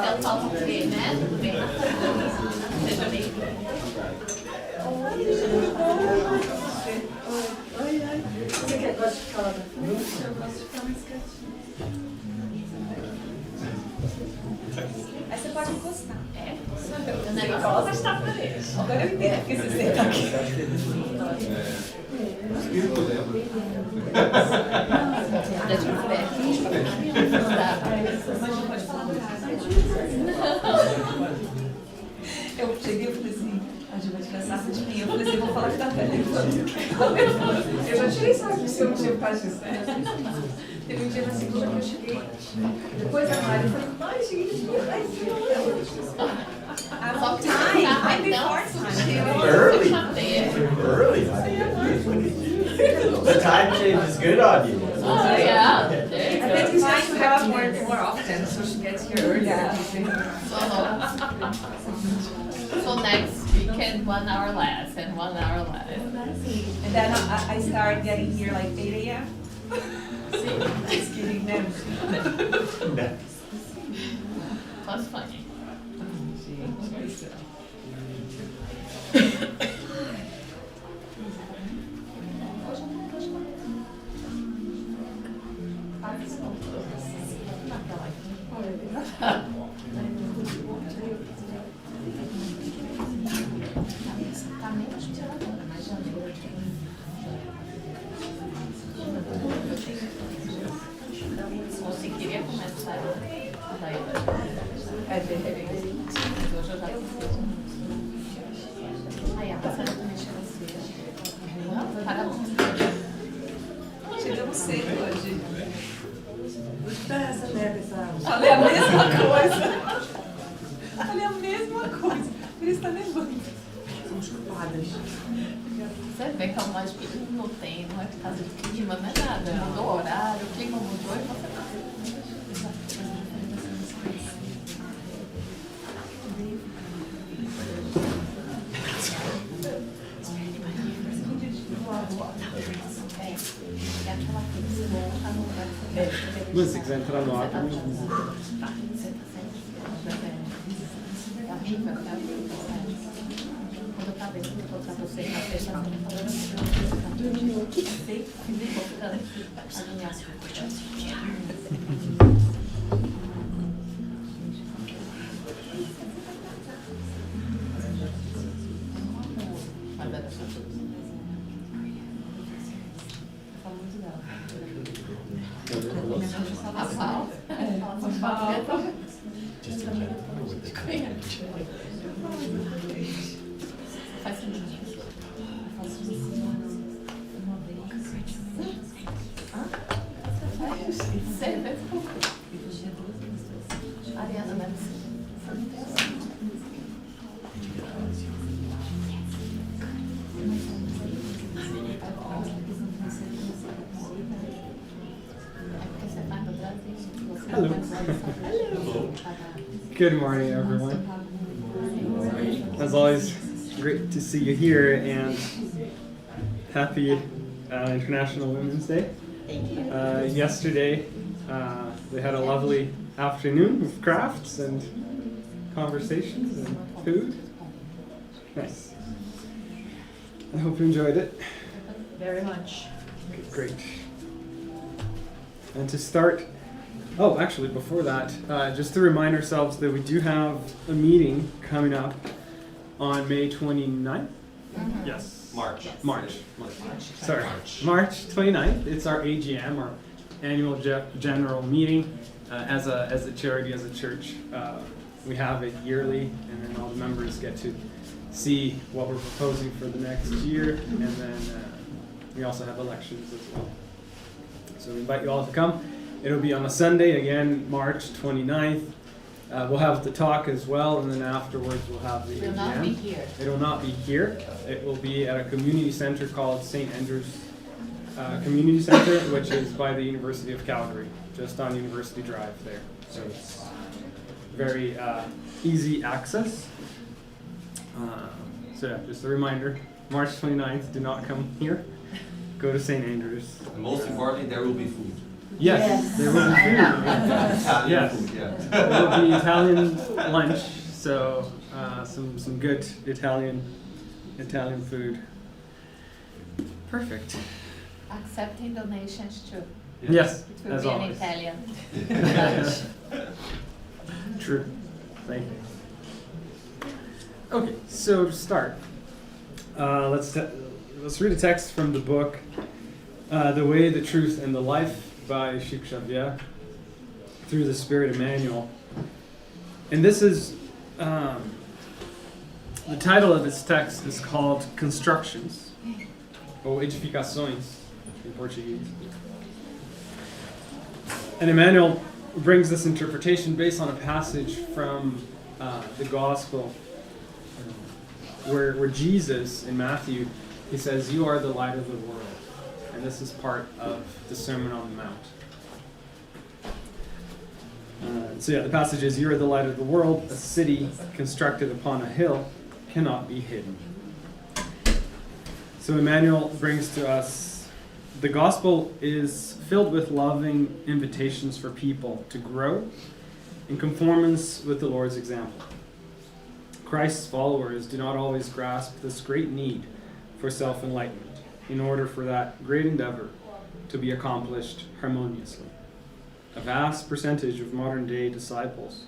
Então, fala português, né? Tudo bem? Seja bem-vindo. Você gosta de falar da frente? Eu gosto de ficar mais quietinho. Aí você pode encostar. É? O negócio é estar pra ele. Agora eu entendo porque você senta aqui. Espírito lembra. Deixa eu ver aqui. Mas não pode falar nada. Eu cheguei e falei assim, a Ju vai tirar sarro de mim. Eu falei assim, vou falar que tá telefone. Eu já tirei sarro de você um dia por causa disso, né? Teve um dia na segunda que eu cheguei. Depois da Mari, eu falei, ai, cheguei de novo. I'm on time. I'm before time. Early. Early. The time change is good on you. Oh, yeah. I think it's nice to have more often, so she gets here earlier. So next weekend, 1 hour less and 1 hour less. And then I start getting here like 8 a.m. Just kidding them. That's funny. Você queria começar daí? É bem. Hoje eu já fiz. Aí a passada também chega cedo. Para longe. Chegamos cedo hoje. Essa merda, essa... Falei a mesma coisa. Falei a mesma coisa. Por isso tá nevando. Somos culpadas. Você vê que é uma espírito não tem, não é por causa de clima, não é nada. Mudou o horário, o clima mudou e você tá. Mas se quiser entrar no ar, também. Quando eu tava vendo, eu vou pra você na sexta-feira. Vou ficando aqui. Faz sentido. Ariana, né? Hello. Good morning, everyone. As always, great to see you here, and happy International Women's Day. Yesterday, we had a lovely afternoon with crafts and conversations and food. Nice. I hope you enjoyed it. Very much. Great. And to start, oh, actually, before that, just to remind ourselves that we do have a meeting coming up on May 29th? Mm-hmm. Yes. March. Sorry. March 29th. It's our AGM, our annual general meeting. As a charity, as a church, we have it yearly, and then all the members get to see what we're proposing for the next year, and then we also have elections as well. So we invite you all to come. It'll be on a Sunday, again, March 29th. We'll have the talk as well, and then afterwards we'll have the It will AGM. not be here. It will not be here. It will be at a community center called St. Andrew's Community Center, which is by the University of Calgary, just on University Drive there. So it's very easy access. So yeah, just a reminder, March 29th, do not come here. Go to St. Andrew's. And most importantly, there will be food. Yes, there will be food. Italian Yes. food, yeah. There will be Italian lunch, so some good Italian food. Perfect. Accepting donations too. Yes, It will as be always. an Italian lunch. True. Thank you. Okay, so to start, let's read a text from the book "The Way, the Truth, and the Life" by Sheikh Xavier through the Spirit Emmanuel. And this is the title of this text is called "Constructions," or "Edificações" in Portuguese. And Emmanuel brings this interpretation based on a passage from the Gospel where Jesus, in Matthew, he says, "You are the light of the world." And this is part of the Sermon on the Mount. The passage is, "You are the light of the world. A city constructed upon a hill cannot be hidden." So Emmanuel brings to us, the gospel is filled with loving invitations for people to grow in conformance with the Lord's example. Christ's followers do not always grasp this great need for self-enlightenment in order for that great endeavor to be accomplished harmoniously. A vast percentage of modern-day disciples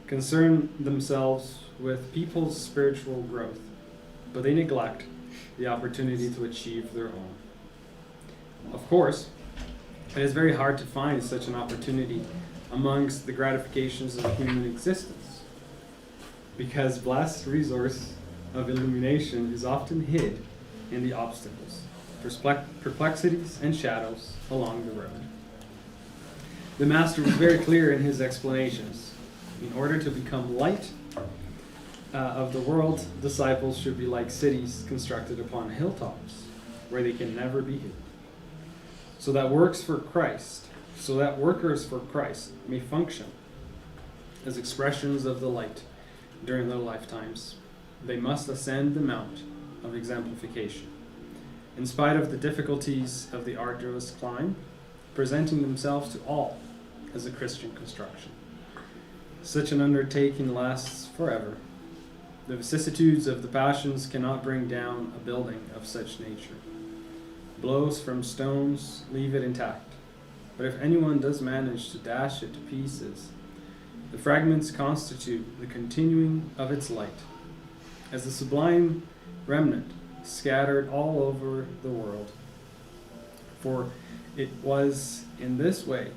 concern themselves with people's spiritual growth, but they neglect the opportunity to achieve their own. Of course, it is very hard to find such an opportunity amongst the gratifications of human existence, because blessed resource of illumination is often hid in the obstacles, perplexities, and shadows along the road. The Master was very clear in his explanations. In order to become light of the world, disciples should be like cities constructed upon hilltops, where they can never be hidden. So that workers for Christ may function as expressions of the light during their lifetimes, they must ascend the mount of exemplification, in spite of the difficulties of the arduous climb, presenting themselves to all as a Christian construction. Such an undertaking lasts forever. The vicissitudes of the passions cannot bring down a building of such nature. Blows from stones leave it intact, but if anyone does manage to dash it to pieces, the fragments constitute the continuing of its light, as the sublime remnant scattered all over the world. For it was in this way,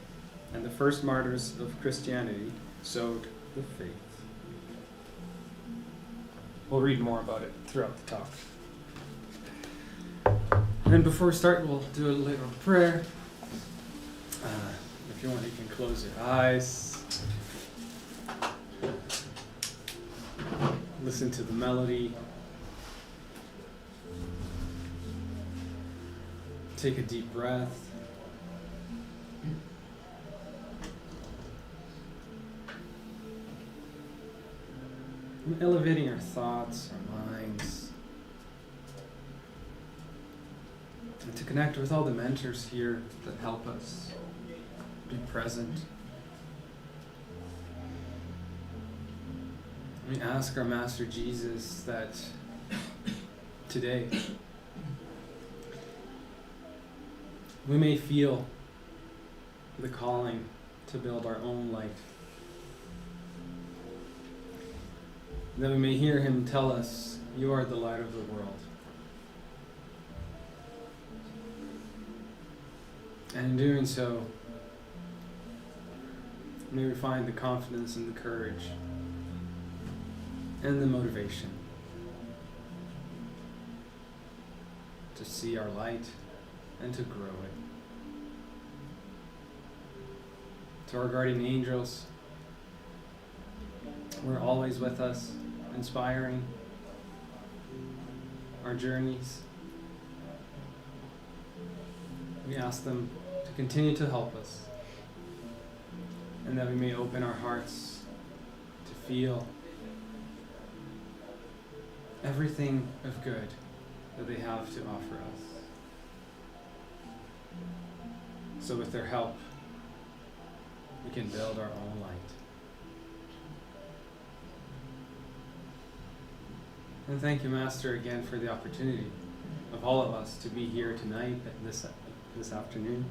and the first martyrs of Christianity sowed the faith. We'll read more about it throughout the talk. And then before we start, we'll do a little prayer. If you want, you can close your eyes. Listen to the melody. Take a deep breath. And elevating our thoughts, our minds. And to connect with all the mentors here that help us be present. We ask our Master Jesus that today we may feel the calling to build our own light. That we may hear him tell us, "You are the light of the world." And in doing so, may we find the confidence and the courage and the motivation to see our light and to grow it. To our guardian angels, we're always with us, inspiring our journeys. We ask them to continue to help us, and that we may open our hearts to feel everything of good that they have to offer us. So with their help, we can build our own light. And thank you, Master, again for the opportunity of all of us to be here tonight, this afternoon,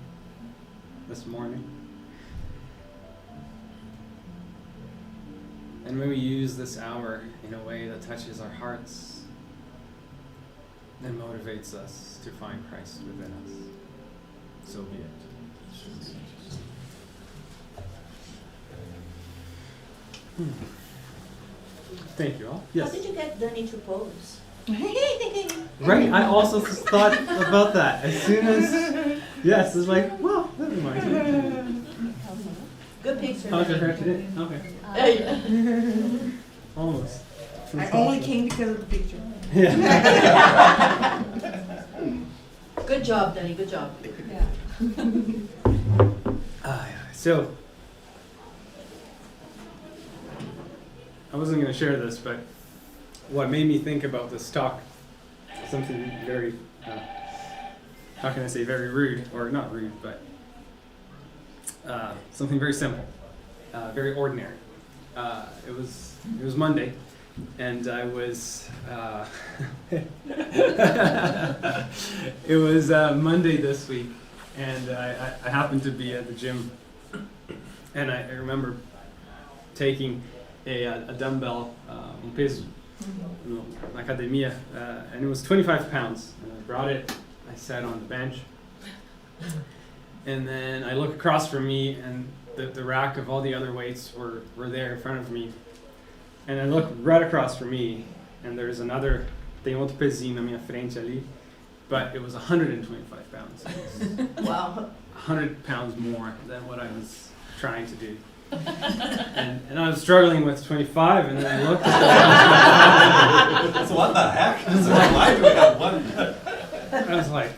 this morning. And may we use this hour in a way that touches our hearts and motivates us to find Christ within us. So be it. Thank you all. Yes. How did you get Danny to pose? Right, I also thought about that. As soon as, yes, it's like, well, that reminds me. Good picture. How's your hair today? Okay. Almost. I only came because of the picture. Yeah. Good job, Danny. Good job. So, I wasn't going to share this, but what made me think about this talk, something very, how can I say, very rude, or not rude, but something very simple, very ordinary. It was Monday, and I was, it was Monday this week, and I happened to be at the gym, and I remember taking a dumbbell, um peso na academia, and it was 25 pounds. And I brought it, I sat on the bench, and then I look across from me, and the rack of all the other weights were there in front of me. And I look right across from me, and there's another, tem outro pezinho na minha frente ali, but it was 125 pounds. It was Wow. 100 pounds more than what I was trying to do. And I was struggling with 25, and then I looked at So what the heck? So why do we have one? I was like,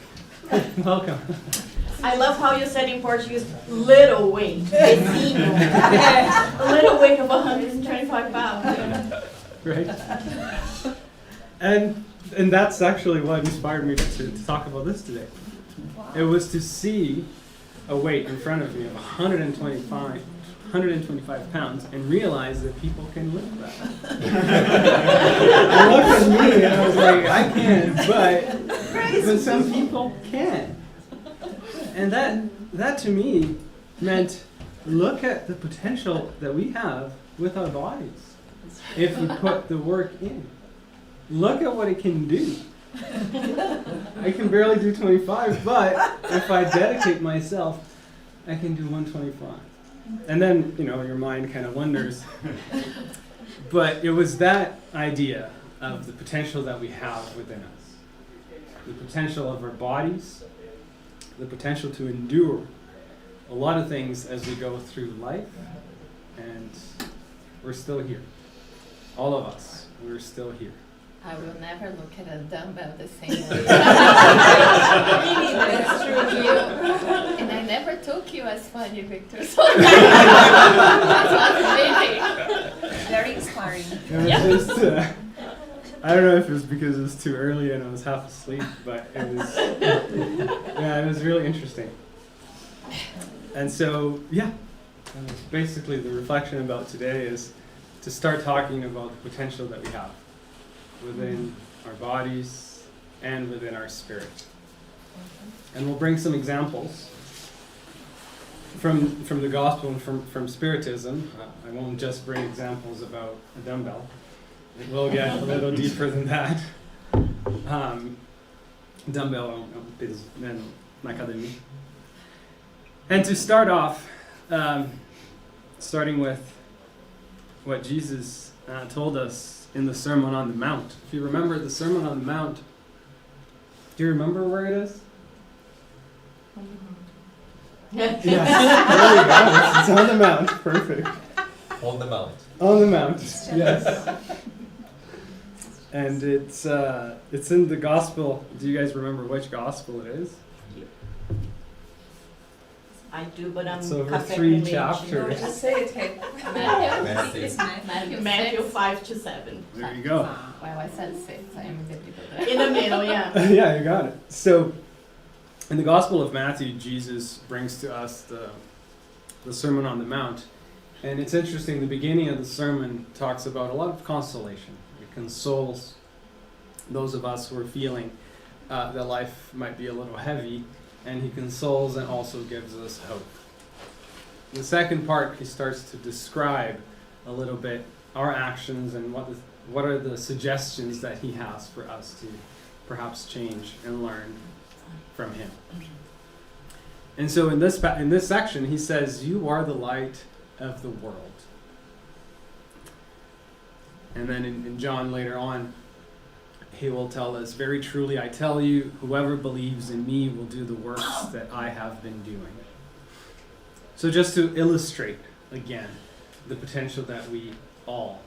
welcome. I love how you said in Portuguese, little weight. Pezinho. A little weight of 125 pounds. Right? And that's actually what inspired me to talk about this today. It was to see a weight in front of me of 125 pounds and realize that people can lift that. I looked at me and I was like, I can't, but some people can. And that to me meant, look at the potential that we have with our bodies if we put the work in. Look at what it can do. I can barely do 25, but if I dedicate myself, I can do 125. And then, your mind kind of wonders. But it was that idea of the potential that we have within us. The potential of our bodies, the potential to endure a lot of things as we go through life, and we're still here. All of us, we're still here. I will never look at a dumbbell the same way. That's true. And I never took you as funny, Victor. So that was amazing. Very inspiring. It was just, I don't know if it was because it was too early and I was half asleep, but it was, it was really interesting. And so, basically the reflection about today is to start talking about the potential that we have within our bodies and within our spirit. And we'll bring some examples from the gospel and from Spiritism. I won't just bring examples about a dumbbell. It will get a little deeper than that. Dumbbell na academia. And to start off, starting with what Jesus told us in the Sermon on the Mount. If you remember the Sermon on the Mount, do you remember where it is? Yes, there you go. It's on the Mount. Perfect. On the mount. On the Mount, yes. And it's in the Gospel. Do you guys remember which Gospel it is? I do, but I'm It's over cafe 3 con leite. chapters. Just say it, hey. Matthew 5-7. There you go. Well, I said 6. I am a bit below. In the middle, yeah. Yeah, you got it. So, in the Gospel of Matthew, Jesus brings to us the Sermon on the Mount. And it's interesting, the beginning of the sermon talks about a lot of consolation. It consoles those of us who are feeling that life might be a little heavy, and he consoles and also gives us hope. The second part, he starts to describe a little bit our actions and what are the suggestions that he has for us to perhaps change and learn from him. And so in this section, he says, "You are the light of the world." And then in John later on, he will tell us, "Very truly I tell you, whoever believes in me will do the works that I have been doing." So just to illustrate again the potential that we all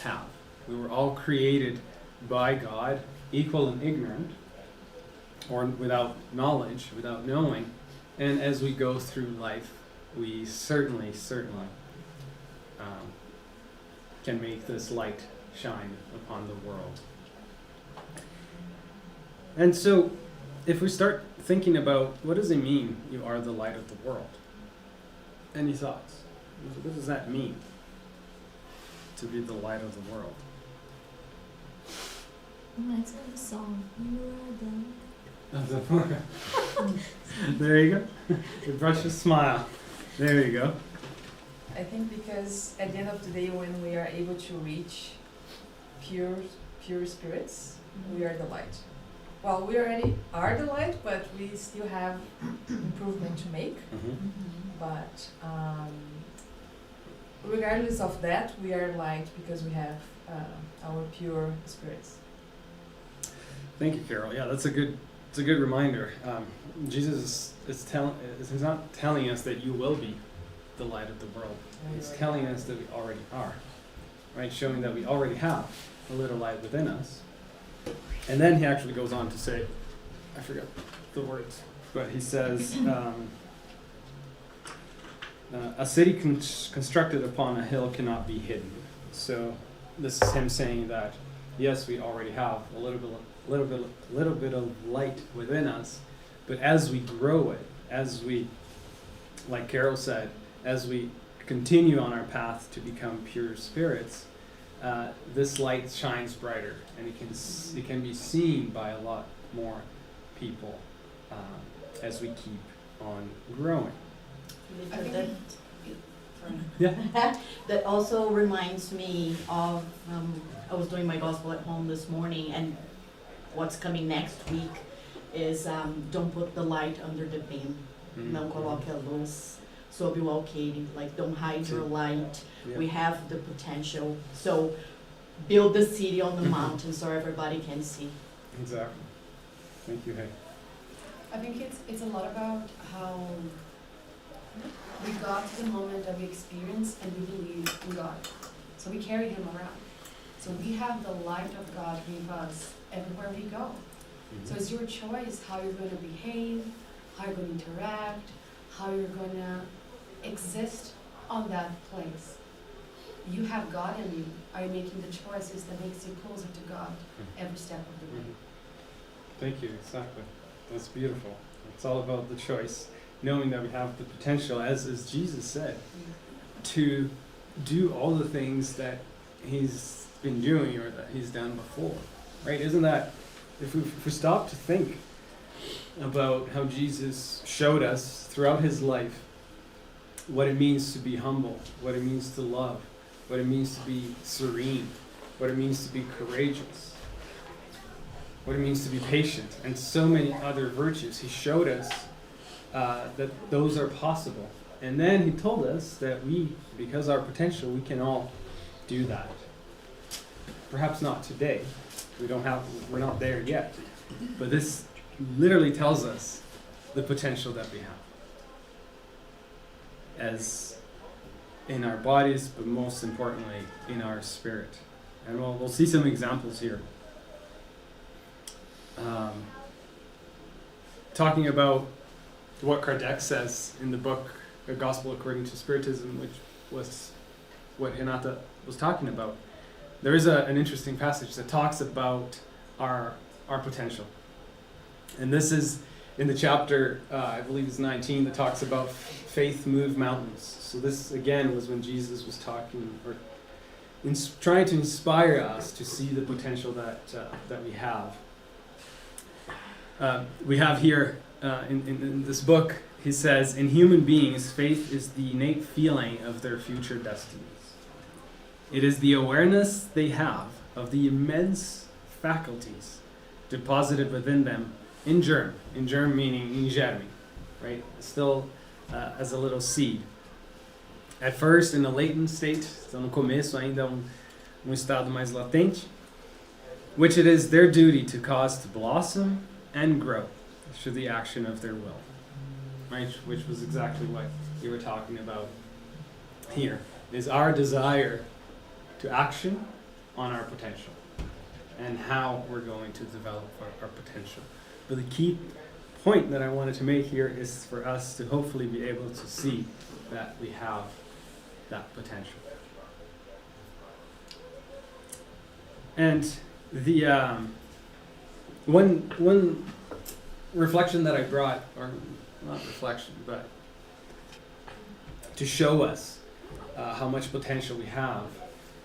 have. We were all created by God, equal and ignorant, or without knowledge, without knowing. And as we go through life, we certainly can make this light shine upon the world. And so, if we start thinking about what does it mean, you are the light of the world? Any thoughts? What does that mean, to be the light of the world? Reminds me of a song. You are the Of the world. There you go. It brought you a smile. There you go. I think because at the end of the day, when we are able to reach pure spirits, we are the light. Well, we already are the light, but we still have improvement to make. But regardless of that, we are light because we have our pure spirits. Thank you, Carol. Yeah, it's a good reminder. Jesus is not telling us that you will be the light of the world. He's telling us that we already are, right? Showing that we already have a little light within us. And then he actually goes on to say, I forgot the words, but he says, a city constructed upon a hill cannot be hidden. So this is him saying that, yes, we already have a little bit of light within us, but as we grow it, as we, like Carol said, as we continue on our path to become pure spirits, this light shines brighter, and it can be seen by a lot more people as we keep on growing. Yeah. That also reminds me of, I was doing my gospel at home this morning, and what's coming next week is don't put the light under the beam. Não coloque a luz sob o alqueire. Like, don't hide your light. Yeah. We have the potential. So build the city on the mountain so everybody can see. Exactly. Thank you, Hay. I think it's a lot about how we got to the moment that we experienced and we believe in God. So we carry him around. So we have the light of God with us everywhere we go. So it's your choice how you're going to behave, how you're going to interact, how you're going to exist on that place. You have God in you. Are you making the choices that makes you closer to God every step of the way? Thank you, exactly. That's beautiful. It's all about the choice, knowing that we have the potential, as Jesus said, to do all the things that he's been doing or that he's done before, right? Isn't that, if we stop to think about how Jesus showed us throughout his life what it means to be humble, what it means to love, what it means to be serene, what it means to be courageous, what it means to be patient, and so many other virtues. He showed us that those are possible. And then he told us that we, because our potential, we can all do that. Perhaps not today. We're not there yet. But this literally tells us the potential that we have. As in our bodies, but most importantly, in our spirit. And we'll see some examples here. Talking about what Kardec says in the book, A Gospel According to Spiritism, which was what Renata was talking about. There is an interesting passage that talks about our potential. And this is in the chapter, I believe it's 19, that talks about faith move mountains. So this, again, was when Jesus was talking, or trying to inspire us to see the potential that we have. We have here, in this book, he says, in human beings, faith is the innate feeling of their future destinies. It is the awareness they have of the immense faculties deposited within them in germ meaning in germe, right? Still as a little seed. At first, in a latent state, então no começo ainda estado mais latente, which it is their duty to cause to blossom and grow through the action of their will, right? Which was exactly what you were talking about here, is our desire to action on our potential and how we're going to develop our potential. But the key point that I wanted to make here is for us to hopefully be able to see that we have that potential. And the one reflection that I brought, or not reflection, but to show us how much potential we have,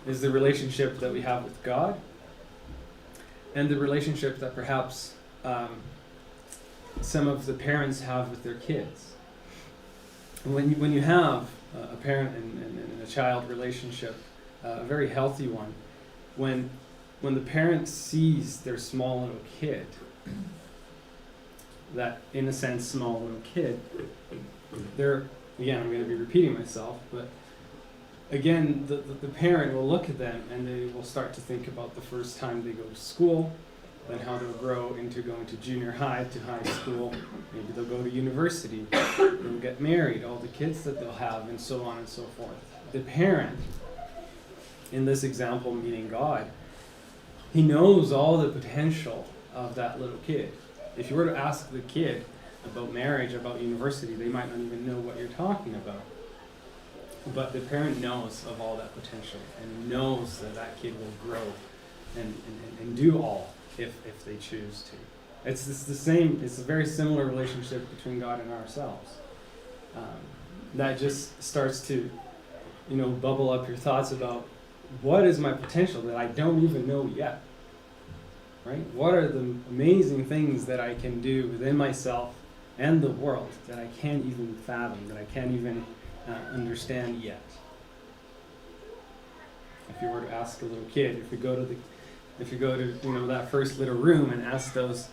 is the relationship that we have with God, and the relationship that perhaps some of the parents have with their kids. When you have a parent and a child relationship, a very healthy one, when the parent sees their small little kid, that innocent small little kid, they're, again, I'm going to be repeating myself, but again, the parent will look at them and they will start to think about the first time they go to school, then how they'll grow into going to junior high, to high school, maybe they'll go to university, they'll get married, all the kids that they'll have, and so on and so forth. The parent, in this example meaning God, he knows all the potential of that little kid. If you were to ask the kid about marriage, about university, they might not even know what you're talking about. But the parent knows of all that potential and knows that that kid will grow and do all if they choose to. It's the same, it's a very similar relationship between God and ourselves. That just starts to, bubble up your thoughts about what is my potential that I don't even know yet, right? What are the amazing things that I can do within myself and the world that I can't even fathom, that I can't even understand yet? If you were to ask a little kid, if you go to that first little room and ask those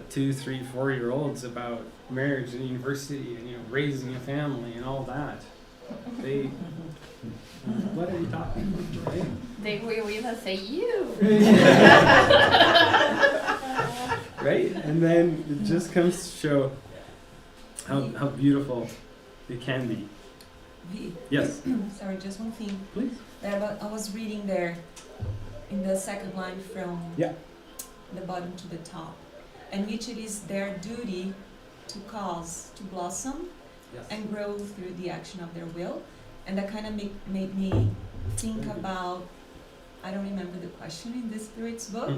2, 3, 4-year-olds about marriage and university and raising a family and all that, they what are you talking about, right? They will even say you. Right? And then it just comes to show how beautiful it can be. Yes. Sorry, just one thing. Please. I was reading there in the second line from the bottom to the top, and which it is their duty to cause to blossom and grow through the action of their will. And that kind of made me think about, I don't remember the question in the Spirit's book,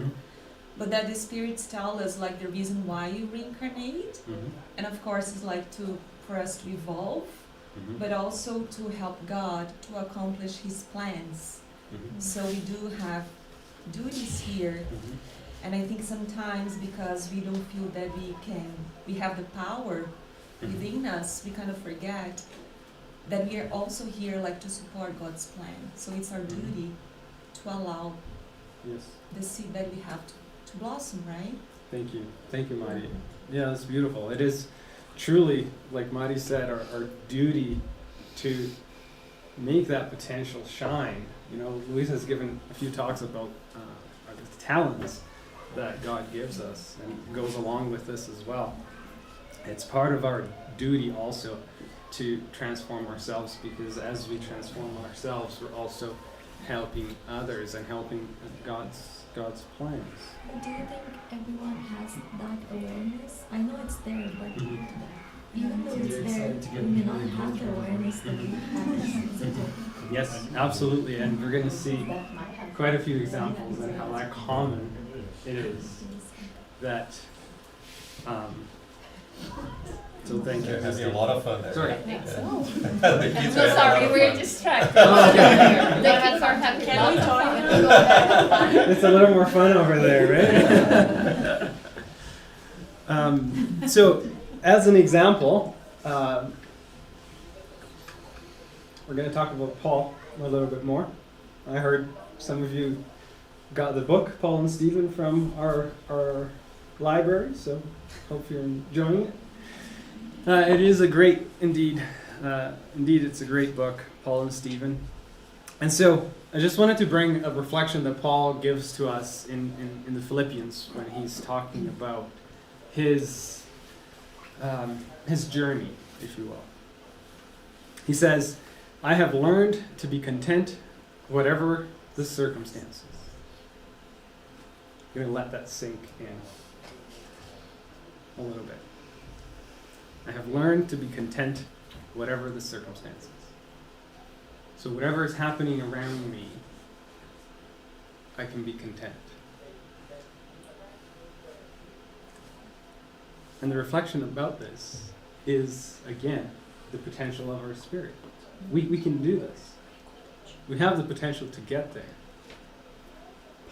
but that the Spirits tell us like the reason why you reincarnate, and of course it's like for us to evolve, but also to help God to accomplish His plans. So we do have duties here, and I think sometimes because we don't feel that we have the power within us, we kind of forget that we are also here like to support God's plan. So it's our duty to allow the seed that we have to blossom, right? Thank you, Mari. Yeah, that's beautiful. It is truly, like Mari said, our duty to make that potential shine. Luisa has given a few talks about the talents that God gives us, and goes along with this as well. It's part of our duty also to transform ourselves, because as we transform ourselves, we're also helping others and helping God's plans. But do you think everyone has that awareness? I know it's there, but even though it's there, we may not have the awareness that we have. Yes, absolutely, and we're going to see quite a few examples of how that common it is that So thank you. There's a lot of fun there. Sorry. Yeah. So, The kids So are having a lot sorry, of we're fun. distracted. Oh, okay. The kids are having Can lots we of join fun. It's a little more fun over there, right? So, as an example, we're going to talk about Paul a little bit more. I heard some of you got the book, Paul and Stephen, from our library, so hope you're enjoying it. It is a great, indeed, it's a great book, Paul and Stephen. And so, I just wanted to bring a reflection that Paul gives to us in the Philippians when he's talking about his journey, if you will. He says, I have learned to be content whatever the circumstances. I'm going to let that sink in a little bit. I have learned to be content whatever the circumstances. So whatever is happening around me, I can be content. And the reflection about this is, again, the potential of our spirit. We can do this. We have the potential to get there.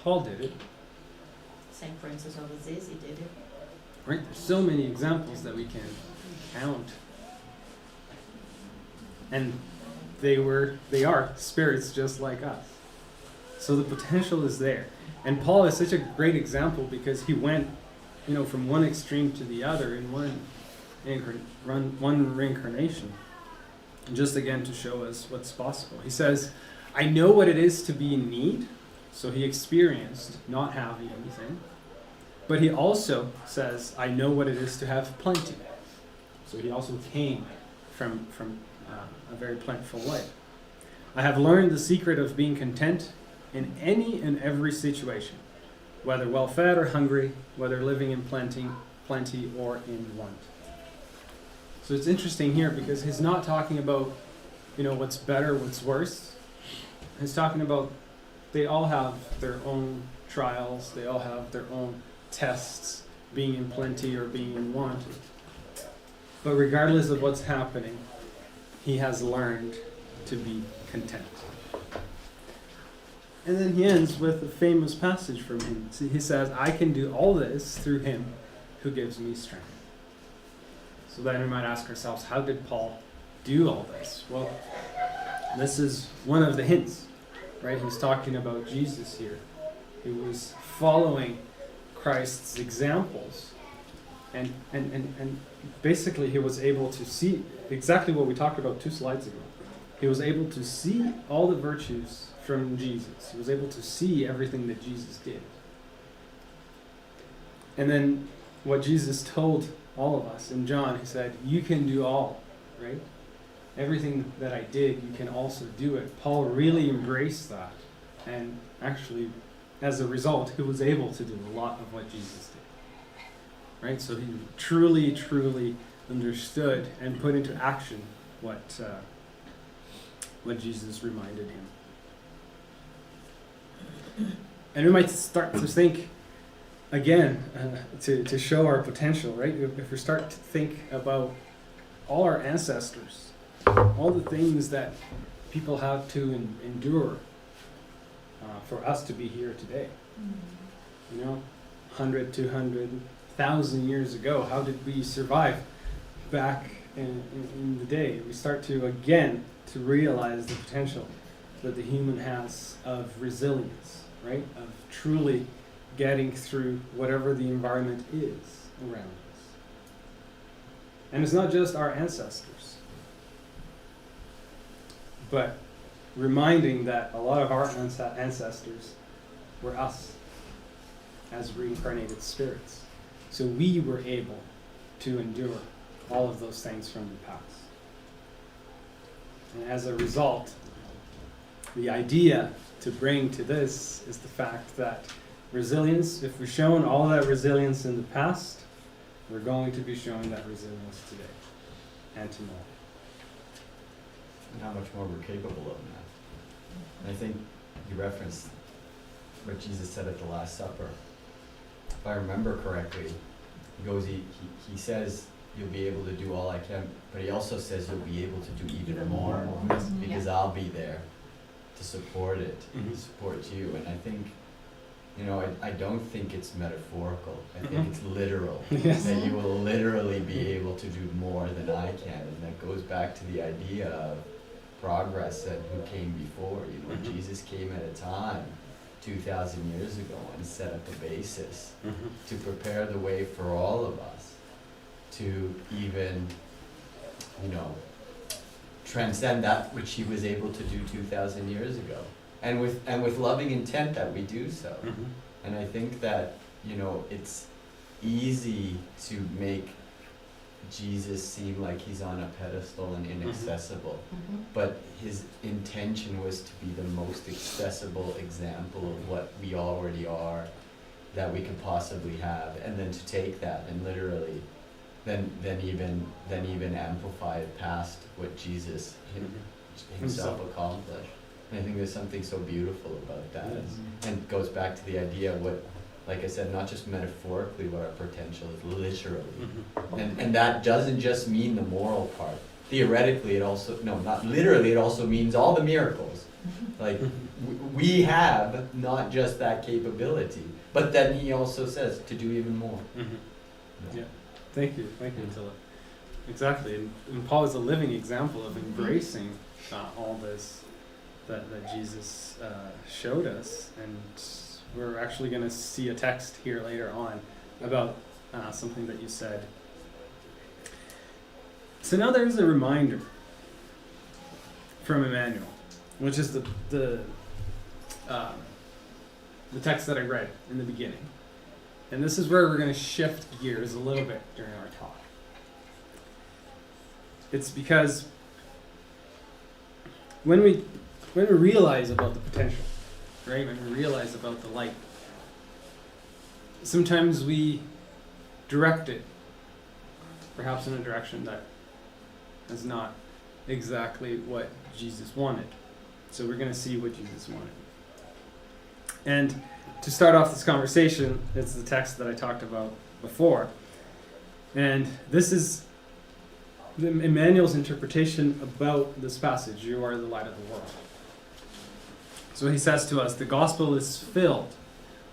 Paul did it. St. Francis of Assisi did it. Right? There's so many examples that we can count. And they are spirits just like us. So the potential is there. And Paul is such a great example because he went, from one extreme to the other in one reincarnation. And just again to show us what's possible. He says, I know what it is to be in need. So he experienced not having anything. But he also says, I know what it is to have plenty. So he also came from a very plentiful life. I have learned the secret of being content in any and every situation, whether well-fed or hungry, whether living in plenty or in want. So it's interesting here because he's not talking about, what's better, what's worse. He's talking about they all have their own trials, they all have their own tests, being in plenty or being in want. But regardless of what's happening, he has learned to be content. And then he ends with a famous passage from him. See, he says, I can do all this through him who gives me strength. So then we might ask ourselves, how did Paul do all this? Well, this is one of the hints, right? He's talking about Jesus here. He was following Christ's examples. And basically he was able to see exactly what we talked about 2 slides ago. He was able to see all the virtues from Jesus. He was able to see everything that Jesus did. And then what Jesus told all of us in John, he said, you can do all, right? Everything that I did, you can also do it. Paul really embraced that. And actually, as a result, he was able to do a lot of what Jesus did. Right? So he truly, truly understood and put into action what Jesus reminded him. And we might start to think, again, to show our potential, right? If we start to think about all our ancestors, all the things that people have to endure for us to be here today. 100, 200, 1,000 years ago, how did we survive back in the day? We start to, again, to realize the potential that the human has of resilience, right? Of truly getting through whatever the environment is around us. And it's not just our ancestors, but reminding that a lot of our ancestors were us as reincarnated spirits. So we were able to endure all of those things from the past. And as a result, the idea to bring to this is the fact that resilience, if we've shown all that resilience in the past, we're going to be showing that resilience today and tomorrow. And how much more we're capable of that. And I think you referenced what Jesus said at the Last Supper. If I remember correctly, he says you'll be able to do all I can, but he also says you'll be able to do even more, Mhm. because I'll be there to support it, Mhm. to support you. And I think, you know, I don't think it's metaphorical. I think Mhm. it's literal. Yes. That you will literally be able to do more than I can. And that goes back to the idea of progress and who came before. You know, Mhm. Jesus came at a time 2,000 years ago and set up a basis Mhm. to prepare the way for all of us to even, you know, transcend that which he was able to do 2,000 years ago. And with loving intent that we do so. Mhm. And I think that, you know, it's easy to make Jesus seem like he's on a pedestal and inaccessible. But his intention was to be the most accessible example of what we already are, that we could possibly have, and then to take that and literally then even amplify it past what Jesus himself accomplished. And I think there's something so beautiful about that. Yes. And it goes back to the idea of what, like I said, not just metaphorically what our potential is, literally. Mhm. And that doesn't just mean the moral part. Theoretically, it also, no, not literally, it also means all the miracles. Like, we have not just that capability, but then he also says to do even more. Mhm. Yeah. Thank you, Attila. Exactly, and Paul is a living example of embracing all this that Jesus showed us, and we're actually going to see a text here later on about something that you said. So now there's a reminder from Emmanuel, which is the text that I read in the beginning. And this is where we're going to shift gears a little bit during our talk. It's because when we realize about the potential, right? When we realize about the light, sometimes we direct it, perhaps in a direction that is not exactly what Jesus wanted. So we're going to see what Jesus wanted. And to start off this conversation, it's the text that I talked about before. And this is Emmanuel's interpretation about this passage, you are the light of the world. So he says to us, the gospel is filled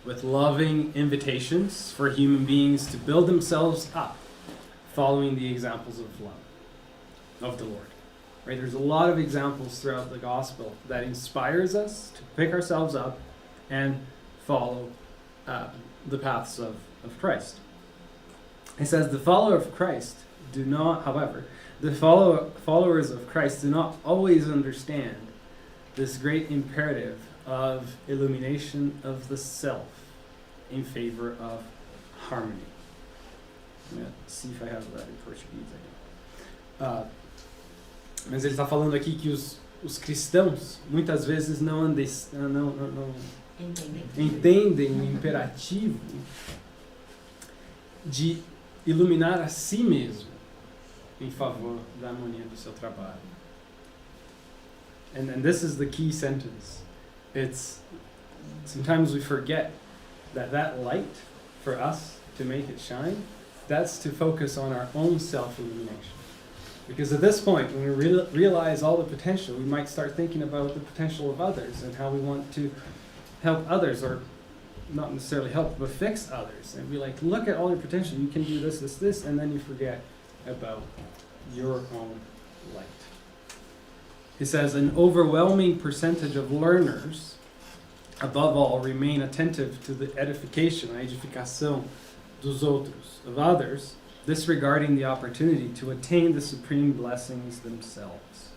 with loving invitations for human beings to build themselves up, following the examples of love of the Lord. Right? There's a lot of examples throughout the gospel that inspires us to pick ourselves up and follow the paths of Christ. He says the followers of Christ do not, however, the followers of Christ do not always understand this great imperative of illumination of the self in favor of harmony. I'm going to see if I have that in Portuguese. Mas ele está falando aqui que os cristãos muitas vezes não entendem o imperativo de iluminar a si mesmo em favor da harmonia do seu trabalho. And this is the key sentence. It's sometimes we forget that light for us to make it shine, that's to focus on our own self-illumination. Because at this point, when we realize all the potential, we might start thinking about the potential of others and how we want to help others, or not necessarily help, but fix others. And be like, look at all your potential, you can do this, this, this, and then you forget about your own light. He says, an overwhelming percentage of learners, above all, remain attentive to the edification, a edificação dos outros, of others, disregarding the opportunity to attain the supreme blessings themselves.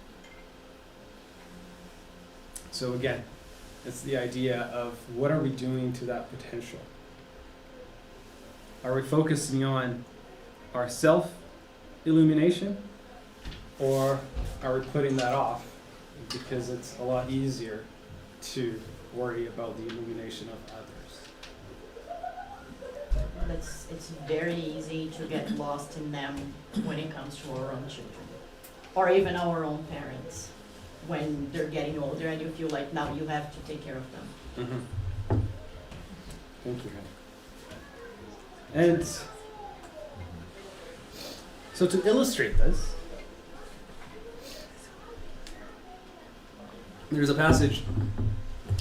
So again, it's the idea of what are we doing to that potential? Are we focusing on our self-illumination, or are we putting that off because it's a lot easier to worry about the illumination of others? It's very easy to get lost in them when it comes to our own children, or even our own parents, when they're getting older and you feel like now you have to take care of them. Mm-hmm. Thank you. And So to illustrate this, there's a passage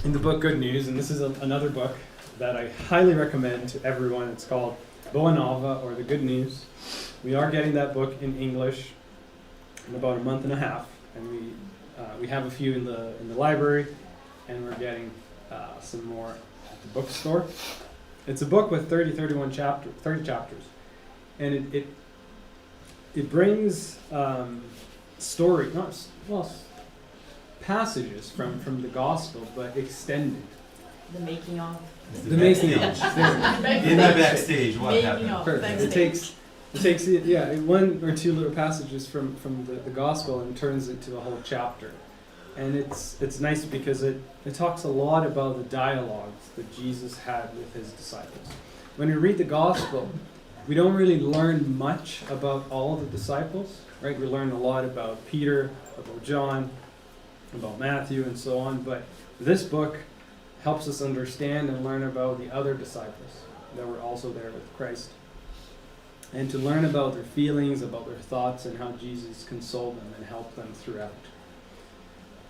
in the book Good News, and this is another book that I highly recommend to everyone. It's called Boa Nova, or The Good News. We are getting that book in English in about a month and a half, and we have a few in the library, and we're getting some more at the bookstore. It's a book with 30 chapters, and it brings passages from the gospel, but extended. The making of. The making of. In the backstage, what Making happened? of. Perfect. It takes one or two little passages from the gospel and turns it to a whole chapter. And it's nice because it talks a lot about the dialogues that Jesus had with his disciples. When we read the gospel, we don't really learn much about all the disciples, right? We learn a lot about Peter, about John, about Matthew, and so on. But this book helps us understand and learn about the other disciples that were also there with Christ, and to learn about their feelings, about their thoughts, and how Jesus consoled them and helped them throughout.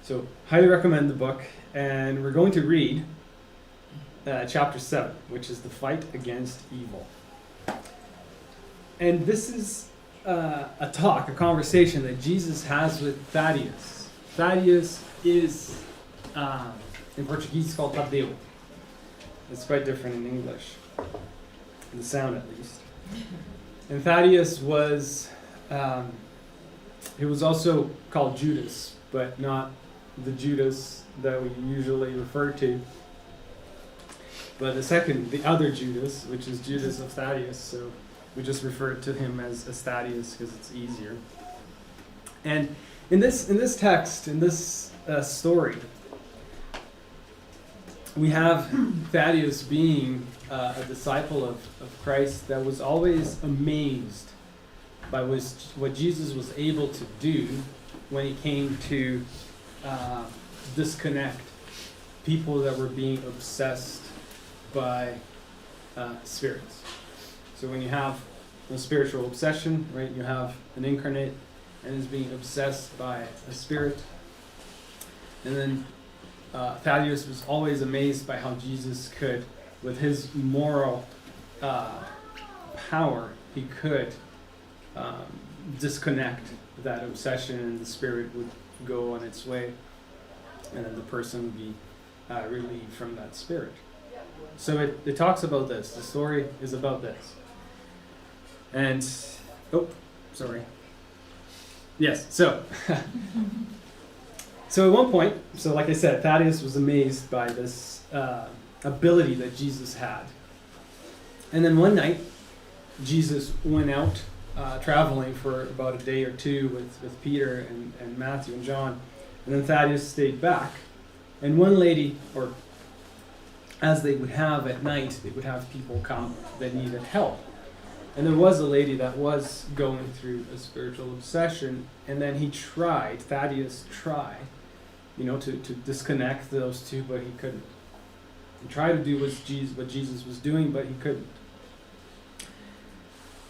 So, highly recommend the book, and we're going to read chapter 7, which is the fight against evil. And this is a conversation that Jesus has with Thaddeus. Thaddeus is, in Portuguese, it's called Tadeu. It's quite different in English, the sound at least. And Thaddeus was, he was also called Judas, but not the Judas that we usually refer to, but the other Judas, which is Judas of Thaddeus. So we just refer to him as Thaddeus because it's easier. And in this text, in this story, we have Thaddeus being a disciple of Christ that was always amazed by what Jesus was able to do when he came to disconnect people that were being obsessed by spirits. So when you have a spiritual obsession, right, you have an incarnate and is being obsessed by a spirit. And then Thaddeus was always amazed by how Jesus could, with his moral power, he could disconnect that obsession, and the spirit would go on its way, and then the person would be relieved from that spirit. So it talks about this. The story is about this. And, so at one point, so like I said, Thaddeus was amazed by this ability that Jesus had. And then one night, Jesus went out traveling for about a day or two with Peter and Matthew and John, and then Thaddeus stayed back. And one lady, or as they would have at night, they would have people come that needed help. And there was a lady that was going through a spiritual obsession, and then Thaddeus tried, to disconnect those two, but he couldn't. He tried to do what Jesus was doing, but he couldn't.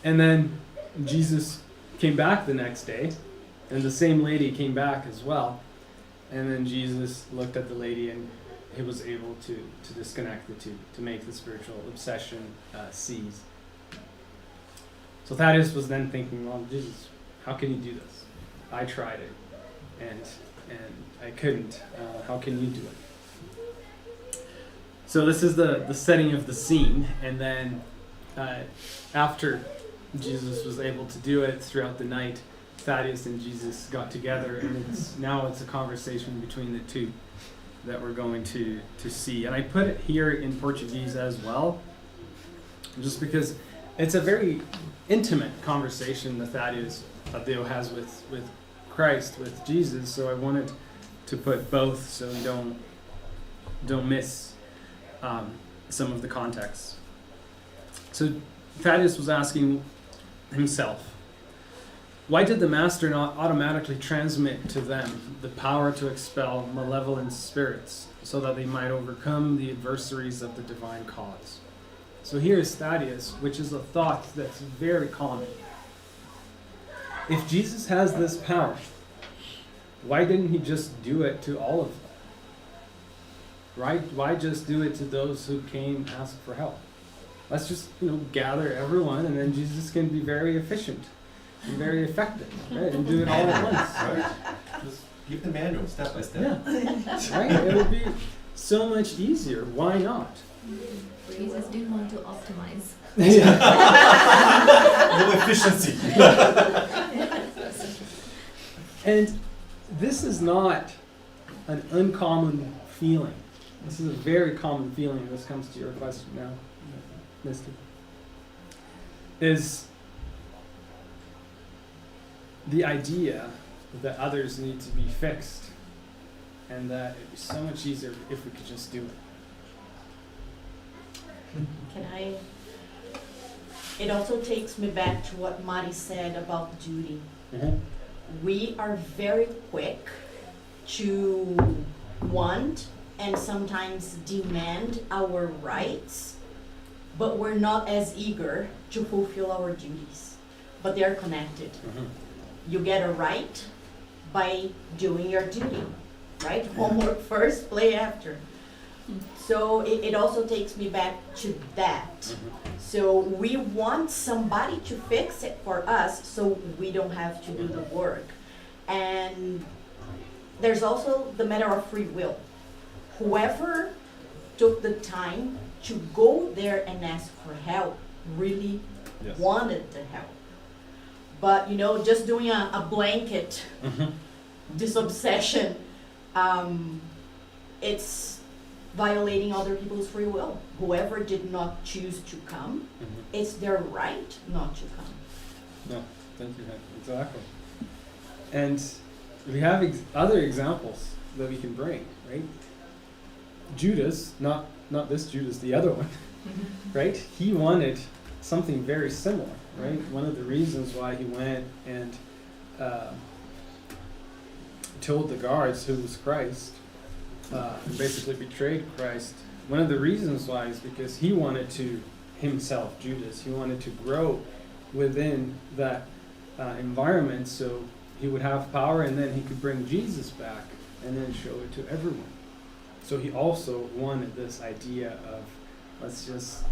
And then Jesus came back the next day, and the same lady came back as well. And then Jesus looked at the lady, and he was able to disconnect the two, to make the spiritual obsession cease. So Thaddeus was then thinking, well, Jesus, how can you do this? I tried it, and I couldn't. How can you do it? So this is the setting of the scene, and then after Jesus was able to do it throughout the night, Thaddeus and Jesus got together, and it's a conversation between the two that we're going to see. And I put it here in Portuguese as well, just because it's a very intimate conversation that Tadeu has with Christ, with Jesus. So I wanted to put both so you don't miss some of the context. So Thaddeus was asking himself, why did the master not automatically transmit to them the power to expel malevolent spirits so that they might overcome the adversaries of the divine cause? So here is Thaddeus, which is a thought that's very common. if Jesus has this power, why didn't he just do it to all of them? Why just do it to those who came ask for help? Let's just, gather everyone, and then Jesus can be very efficient and very effective, right? And do it all at once, right? Just give the manual step by step. Yeah, right? It would be so much easier. Why not? Jesus didn't want to optimize. No efficiency. And this is not an uncommon feeling. This is a very common feeling. This comes to your question now, Misty. Is the idea that others need to be fixed, and that it'd be so much easier if we could just do it. It also takes me back to what Mari said about duty. Mm-hmm. We are very quick to want and sometimes demand our rights, but we're not as eager to fulfill our duties. But they're connected. Mm-hmm. You get a right by doing your duty, right? Homework first, play after. So it also takes me back to that. Mm-hmm. So we want somebody to fix it for us so we don't have to do the work. And there's also the matter of free will. Whoever took the time to go there and ask for help really Yes. wanted the help. But just doing a blanket Mm-hmm. disobsession, it's violating other people's free will. Whoever did not choose to come, Mm-hmm. it's their right not to come. No, thank you, Hank. Exactly. And we have other examples that we can bring, right? Judas, not this Judas, the other one, right? He wanted something very similar, right? One of the reasons why he went and told the guards who was Christ, and basically betrayed Christ. One of the reasons why is because he wanted to himself, Judas, he wanted to grow within that environment so he would have power, and then he could bring Jesus back and then show it to everyone. So he also wanted this idea of, let's just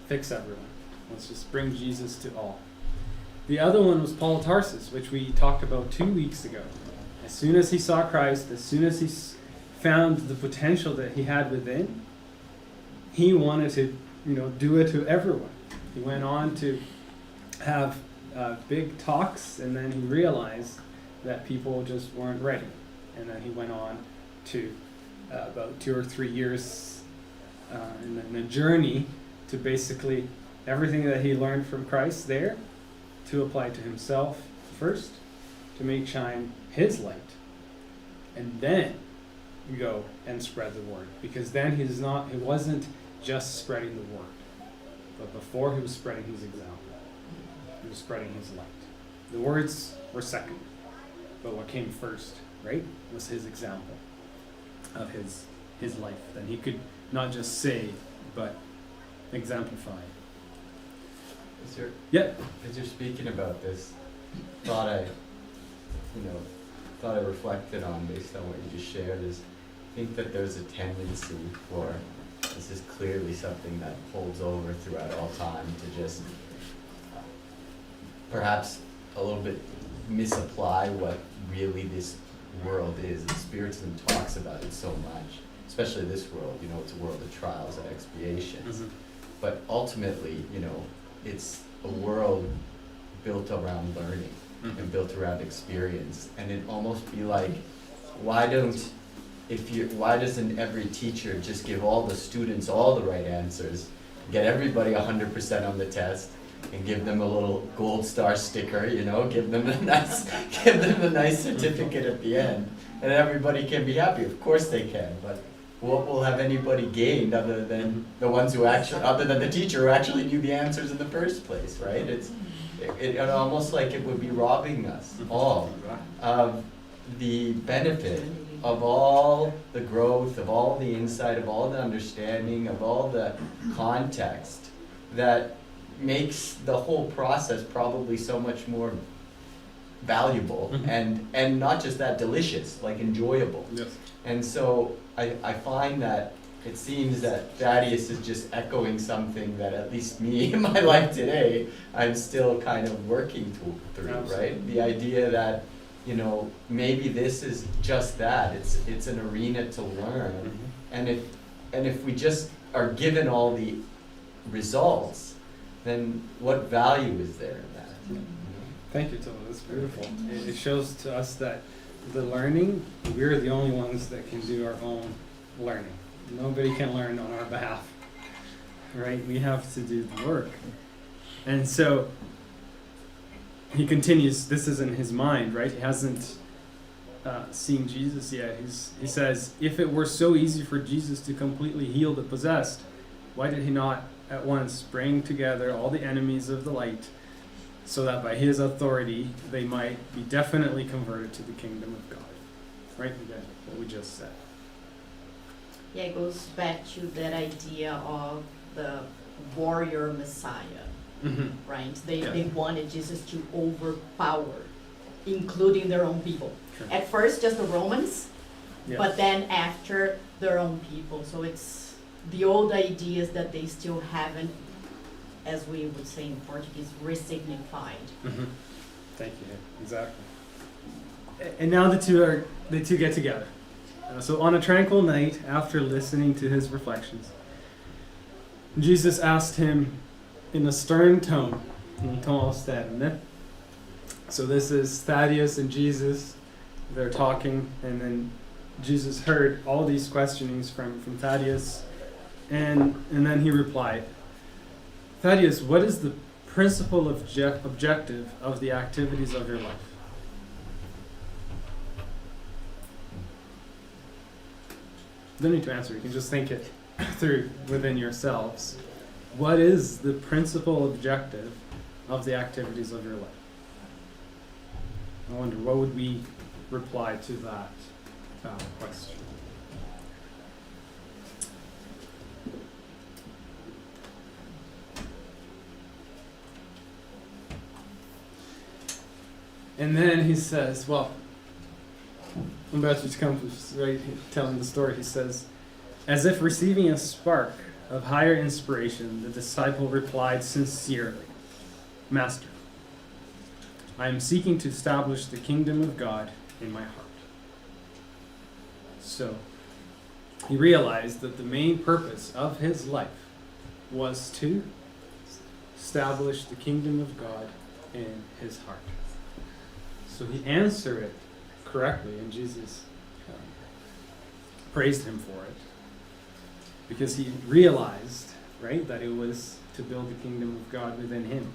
fix everyone. Let's just bring Jesus to all. The other one was Paul of Tarsus, which we talked about 2 weeks ago. As soon as he saw Christ, as soon as he found the potential that he had within, he wanted to, do it to everyone. He went on to have big talks, and then he realized that people just weren't ready. And then he went on to about 2 or 3 years in a journey to basically everything that he learned from Christ there to apply to himself first, to make shine his light, and then go and spread the word. Because then he wasn't just spreading the word, but before he was spreading his example, he was spreading his light. The words were second, but what came first, right, was his example of his life. Then he could not just say, but exemplify. As you're speaking about this, thought I reflected on based on what you just shared is, I think that there's a tendency for, this is clearly something that holds over throughout all time, to just perhaps a little bit misapply what really this world is. And Spiritism talks about it so much, especially this world, it's a world of trials and expiations. Mm-hmm. But ultimately, it's a world built around learning and built around experience. And it'd almost be like, why doesn't every teacher just give all the students all the right answers, get everybody 100% on the test, and give them a little gold star sticker, give them a nice certificate at the end, and everybody can be happy? Of course they can, but what will have anybody gained other than the ones other than the teacher who actually knew the answers in the first place, right? It almost like it would be robbing us all of the benefit of all the growth, of all the insight, of all the understanding, of all the context that makes the whole process probably so much more valuable, and not just that, delicious, like enjoyable. Yes. And so I find that it seems that Thaddeus is just echoing something that at least me in my life today, I'm still kind of working through, right? The idea that, you know, maybe this is just that. It's an arena to learn. And if we just are given all the results, then what value is there in that? Thank you, Tola. That's beautiful. It shows to us that the learning, we're the only ones that can do our own learning. Nobody can learn on our behalf, right? We have to do the work. And so he continues, this is in his mind, right? He hasn't seen Jesus yet. He says, if it were so easy for Jesus to completely heal the possessed, why did he not at once bring together all the enemies of the light so that by his authority they might be definitely converted to the kingdom of God? Right? Again, what we just said. Yeah, it goes back to that idea of the warrior Messiah, right? They wanted Jesus to overpower, including their own people. Sure. At first, just the Romans, but then after their own people. So it's the old ideas that they still haven't, as we would say in Portuguese, resignified. Thank you. Exactly. And now the two get together. So on a tranquil night, after listening to his reflections, Jesus asked him in a stern tone, so this is Thaddeus and Jesus, they're talking, and then Jesus heard all these questionings from Thaddeus, and then he replied, Thaddeus, what is the principal objective of the activities of your life? You don't need to answer, you can just think it through within yourselves. What is the principal objective of the activities of your life? I wonder, what would we reply to that question? And then he says, well, Umberto comes right telling the story. He says, as if receiving a spark of higher inspiration, the disciple replied sincerely, Master, I am seeking to establish the kingdom of God in my heart. So he realized that the main purpose of his life was to establish the kingdom of God in his heart. So he answered it correctly, and Jesus praised him for it because he realized, right, that it was to build the kingdom of God within him.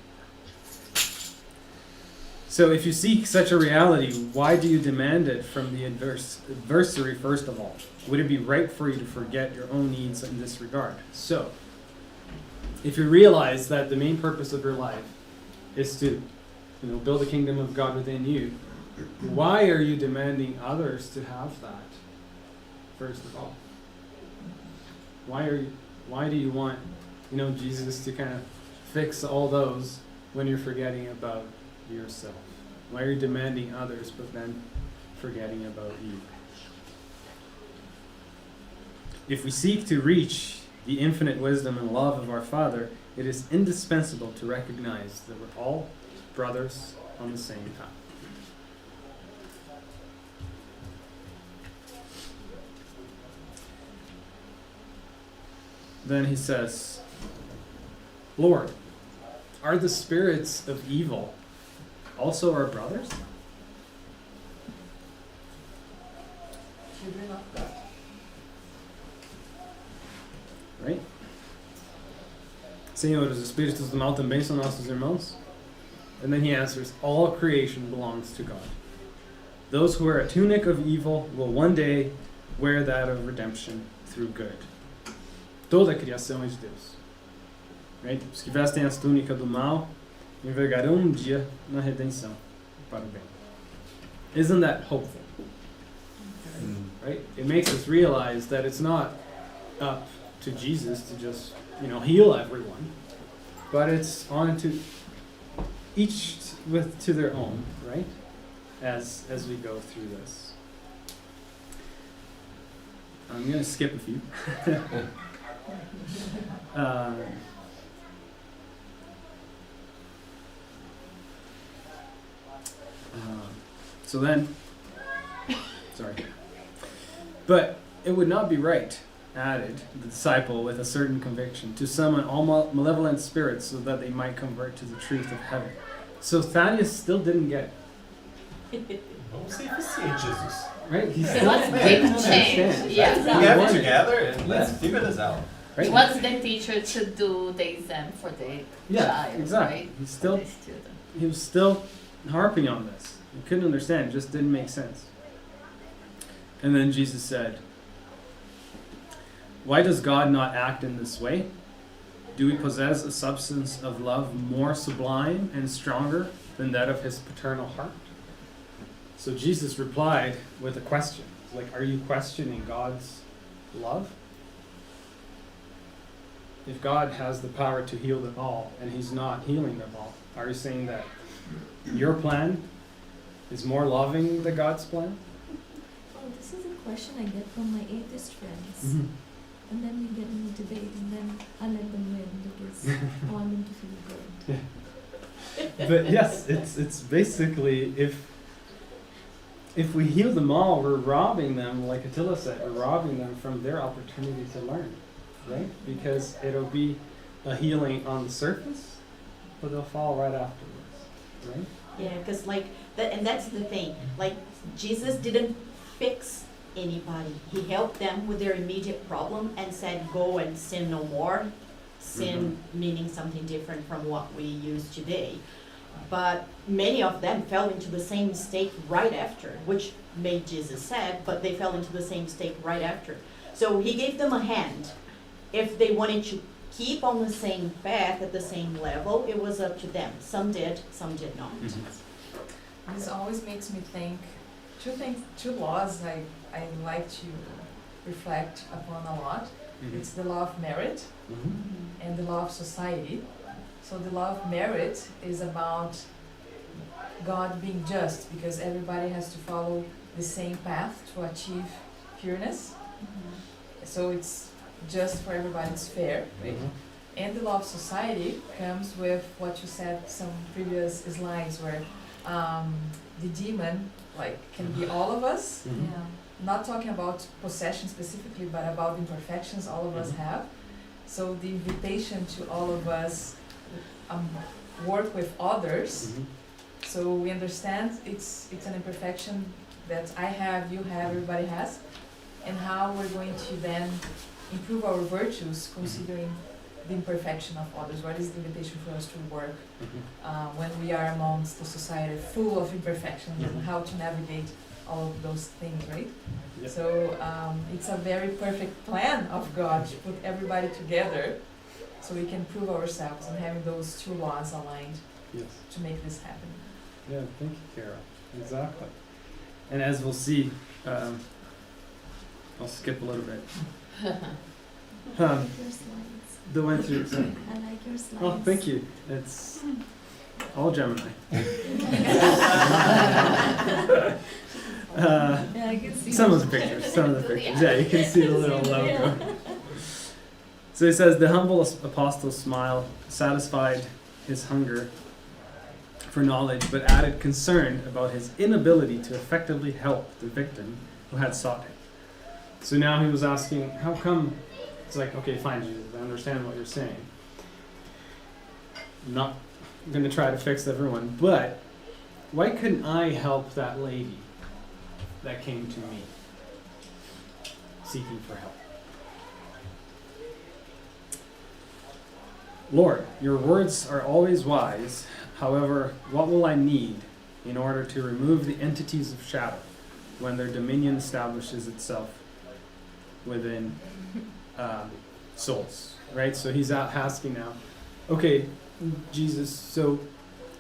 So if you seek such a reality, why do you demand it from the adversary first of all? Would it be right for you to forget your own needs in this regard? So, if you realize that the main purpose of your life is to, build the kingdom of God within you, why are you demanding others to have that first of all? Why do you want, Jesus to kind of fix all those when you're forgetting about yourself? Why are you demanding others but then forgetting about you? If we seek to reach the infinite wisdom and love of our Father, it is indispensable to recognize that we're all brothers on the same path. Then he says, Lord, are the spirits of evil also our brothers? Children of God. Right? Senhor, os espíritos do mal também são nossos irmãos? And then he answers, all creation belongs to God. Those who wear a tunic of evil will one day wear that of redemption through good. Toda a criação é de Deus. Right? Os que vestem as túnicas do mal envergarão dia na redenção para o bem. Isn't that hopeful? Right? It makes us realize that it's not up to Jesus to just, heal everyone, but it's on to each to their own, right? as we go through this. I'm going to skip a few. So then, sorry. But it would not be right, added the disciple with a certain conviction, to summon all malevolent spirits so that they might convert to the truth of heaven. So Thaddeus still didn't get it. Vamos ser eficientes, Jesus. Right? He He still wants didn't big understand. change. Yeah. We He have it wanted- together and let's figure this out. Right? He wants the teacher to do the exam for the Yeah, child, exactly. right? He's For still the student. he was still harping on this. He couldn't understand, it just didn't make sense. And then Jesus said, "Why does God not act in this way? Do we possess a substance of love more sublime and stronger than that of his paternal heart?" So Jesus replied with a question. Like, are you questioning God's love? If God has the power to heal them all and he's not healing them all, are you saying that your plan is more loving than God's plan? Oh, this is a question I get from my atheist friends. Mm-hmm. And then we get in a debate, and then I let them win because I want them to feel good. But yes, it's basically if we heal them all, we're robbing them, like Attila said, we're robbing them from their opportunity to learn, right? Because it'll be a healing on the surface, but they'll fall right afterwards, right? Yeah, because like that, and that's the thing. Like Jesus didn't fix anybody. He helped them with their immediate problem and said, "Go and sin no more." Sin meaning something different from what we use today. But many of them fell into the same mistake right after, which made Jesus sad, but they fell into the same mistake right after. So he gave them a hand. If they wanted to keep on the same path at the same level, it was up to them. Some did not. This always makes me think two laws I like to reflect upon a lot. It's the law of merit and the law of society. So the law of merit is about God being just, because everybody has to follow the same path to achieve pureness. So it's just for everybody, it's fair. Right? And the law of society comes with what you said some previous slides, where the demon can be all of us. Not talking about possession specifically, but about imperfections all of us have. So the invitation to all of us work with others. So we understand it's an imperfection that I have, you have, everybody has, and how we're going to then improve our virtues considering the imperfection of others. What is the invitation for us to work when we are amongst a society full of imperfections, and how to navigate all of those things, right? Yep. So it's a very perfect plan of God to put everybody together so we can prove ourselves, and having those two laws aligned to make this happen. Yeah, thank you, Carol. Exactly. And as we'll see, I'll skip a little bit. I like your slides. The one through. Sorry. I like your slides. Oh, thank you. It's all Gemini. Yeah, I can see Some of the pictures. Yeah, you can see the little logo. So he says, the humble apostle smile satisfied his hunger for knowledge, but added concern about his inability to effectively help the victim who had sought him. So now he was asking, how come? It's like, okay, fine, Jesus, I understand what you're saying. I'm not going to try to fix everyone, but why couldn't I help that lady that came to me seeking for help? Lord, your words are always wise. However, what will I need in order to remove the entities of shadow when their dominion establishes itself within souls? Right? So he's out asking now, okay, Jesus, so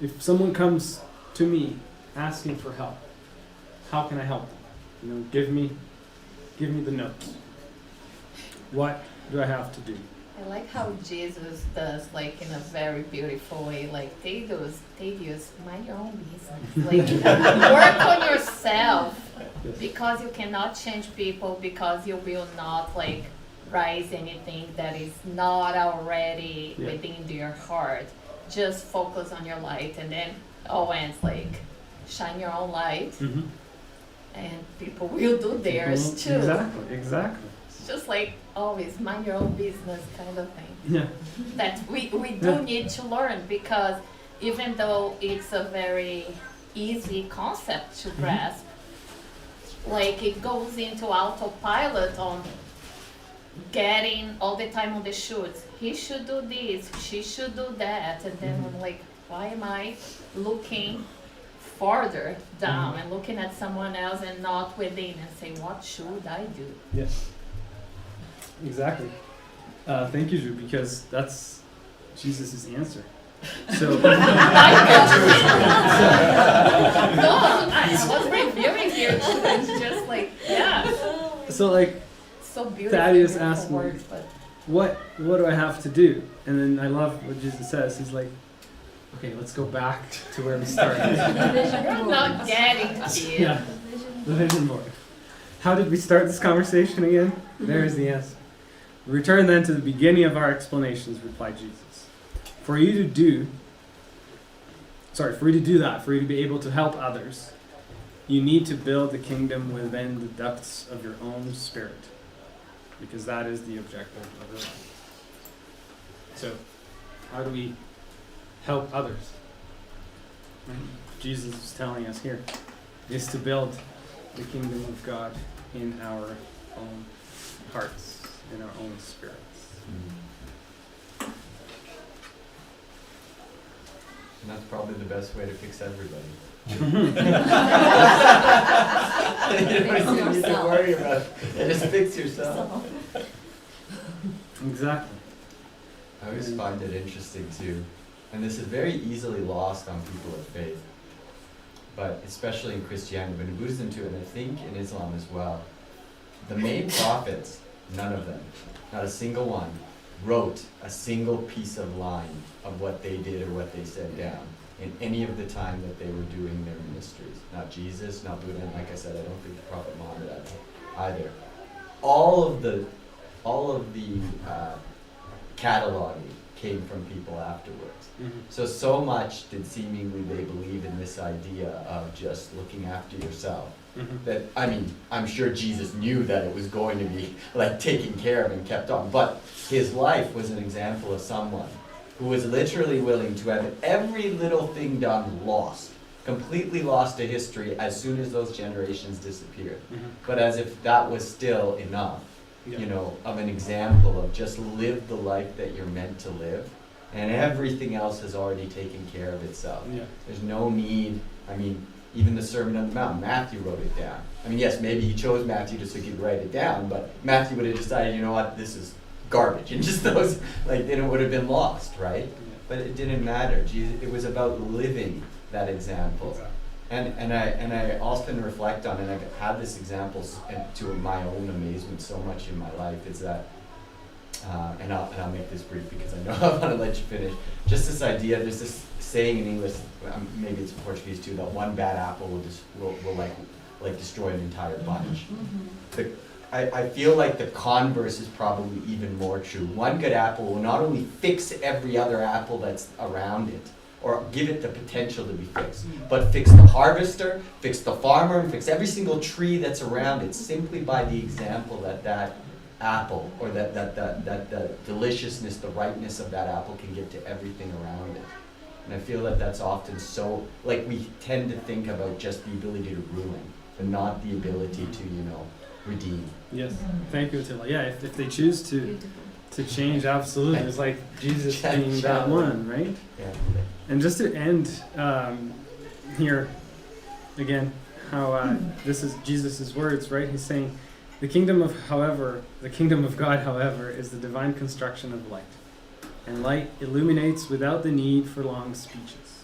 if someone comes to me asking for help, how can I help them? Give me the notes. What do I have to do? I like how Jesus does, like, in a very beautiful way. Like, they use mind your own business. Like, work on yourself, because you cannot change people, because you will not, like, rise anything that is not already within your heart. Just focus on your light, and then always, like, shine your own light, and people will do theirs too. Exactly. It's just like always mind your own business kind of thing. Yeah. That we do need to learn, because even though it's a very easy concept to grasp, like it goes into autopilot on getting all the time on the shoots. He should do this, she should do that, and then I'm like, why am I looking farther down and looking at someone else and not within, and say, what should I do? Yes. Exactly. Thank you, Drew, because that's Jesus' answer. So. No, I was reviewing here too. It's just like, So like, so beautiful. Thaddeus asked me, words, but what do I have to do? And then I love what Jesus says. He's like, okay, let's go back to where we started. I'm not getting to you. Yeah, the vision board. How did we start this conversation again? There's the answer. Return then to the beginning of our explanations, replied Jesus. For you to do that, for you to be able to help others, you need to build the kingdom within the depths of your own spirit, because that is the objective of your life. So, how do we help others? Right? Jesus is telling us here is to build the kingdom of God in our own hearts, in our own spirits. And that's probably the best way to fix everybody. You don't need to worry about it. Just fix yourself. Exactly. I always find it interesting too, and this is very easily lost on people of faith, but especially in Christianity, but in Buddhism too, and I think in Islam as well. The main prophets, none of them, not a single one, wrote a single piece of line of what they did or what they said down in any of the time that they were doing their ministries. Not Jesus, not Buddha, and like I said, I don't think the Prophet Muhammad either. All of the cataloging came from people afterwards. So much did seemingly they believe in this idea of just looking after yourself. That, I mean, I'm sure Jesus knew that it was going to be like taken care of and kept on, but his life was an example of someone who was literally willing to have every little thing done lost, completely lost to history as soon as those generations disappeared. But as if that was still enough, you know, of an example of just live the life that you're meant to live, and everything else has already taken care of itself. There's no need, I mean, even the Sermon on the Mount, Matthew wrote it down. I mean, yes, maybe he chose Matthew just so he could write it down, but Matthew would have decided, you know what, this is garbage, and just those, like, then it would have been lost, right? But it didn't matter. Jesus, it was about living that example. And I often reflect on, and I've had this example to my own amazement so much in my life, is that, and I'll make this brief because I know I want to let you finish. Just this idea, there's this saying in English, maybe it's in Portuguese too, that one bad apple will like destroy an entire bunch. I feel like the converse is probably even more true. One good apple will not only fix every other apple that's around it, or give it the potential to be fixed, but fix the harvester, fix the farmer, and fix every single tree that's around it, simply by the example that apple, or that the deliciousness, the ripeness of that apple can give to everything around it. And I feel that that's often so, like, we tend to think about just the ability to ruin, but not the ability to, you know, redeem. Yes, thank you, Attila. Yeah, if they choose to change, absolutely. It's like Jesus being that one, right? Yeah. And just to end here, again, how this is Jesus' words, right? He's saying, the kingdom of God, however, is the divine construction of light. And light illuminates without the need for long speeches.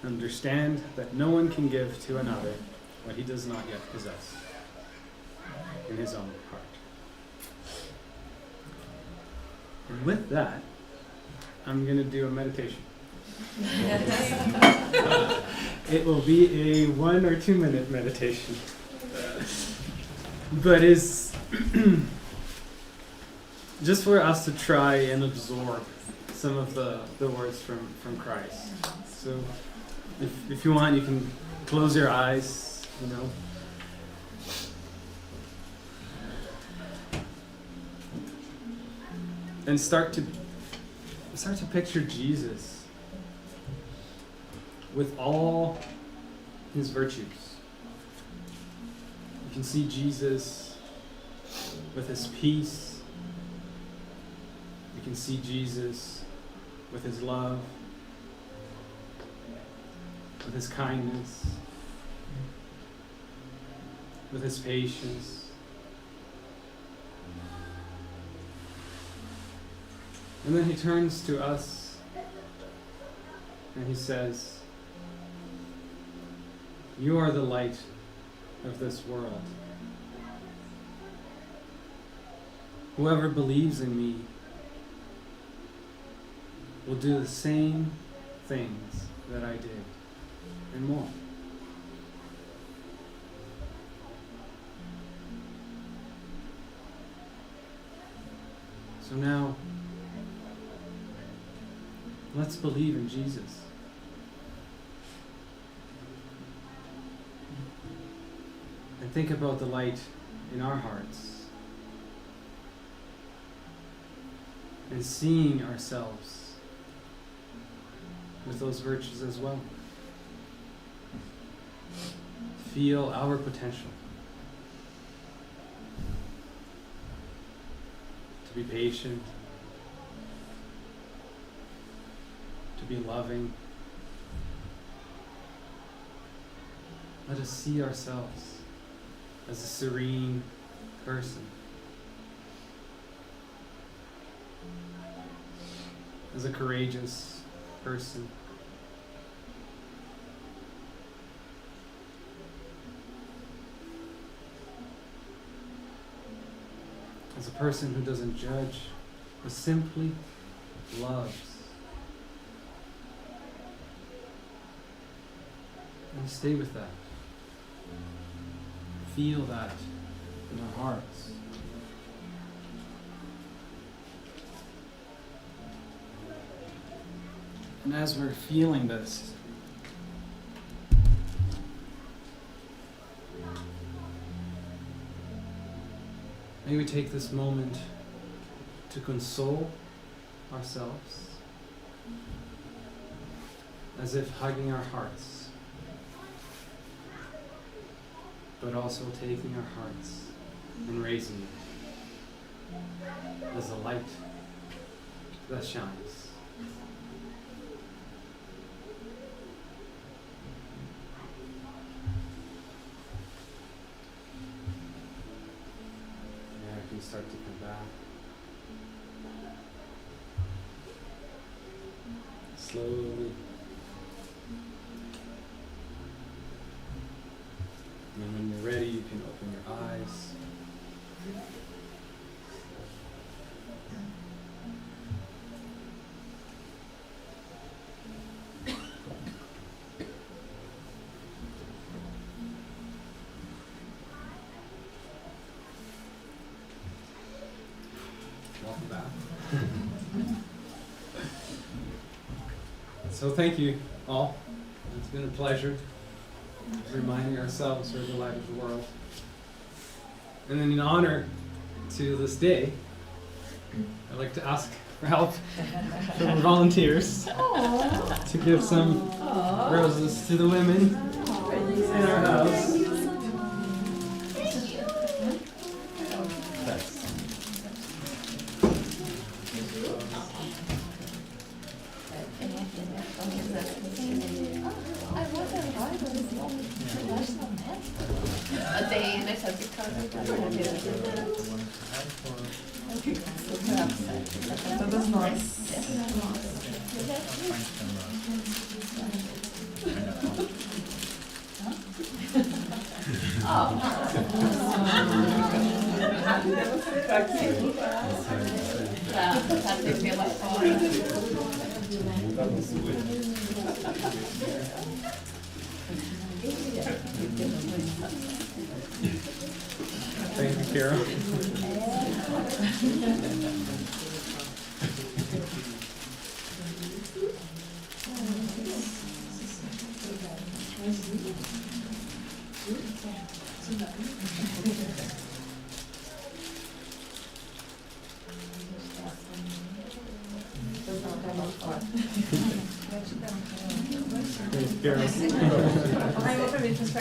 Understand that no one can give to another what he does not yet possess in his own heart. And with that, I'm going to do a meditation. It will be a 1 or 2 minute meditation. But it's just for us to try and absorb some of the words from Christ. So if you want, you can close your eyes, you know. And start to picture Jesus with all his virtues. You can see Jesus with his peace. You can see Jesus with his love, with his kindness, with his patience. And then he turns to us and he says, "You are the light of this world. Whoever believes in me will do the same things that I did, and more." So now, let's believe in Jesus. And think about the light in our hearts. And seeing ourselves with those virtues as well. Feel our potential to be patient, to be loving. Let us see ourselves as a serene person, as a courageous person, as a person who doesn't judge, but simply loves. And stay with that. Feel that in our hearts. And as we're feeling this, may we take this moment to console ourselves, as if hugging our hearts, but also taking our hearts and raising them as a light that shines. Now I can start to come back. Slowly. And when you're ready, you can open your eyes. Welcome back. So thank you all. It's been a pleasure reminding ourselves we're the light of the world. And then in honor to this day, I'd like to ask for help from volunteers to give some roses to the women in our house. Todas nós. essa TV lá fora. Thank you, Carol. Thank you, Carol. Ai, vou pra mim, transfer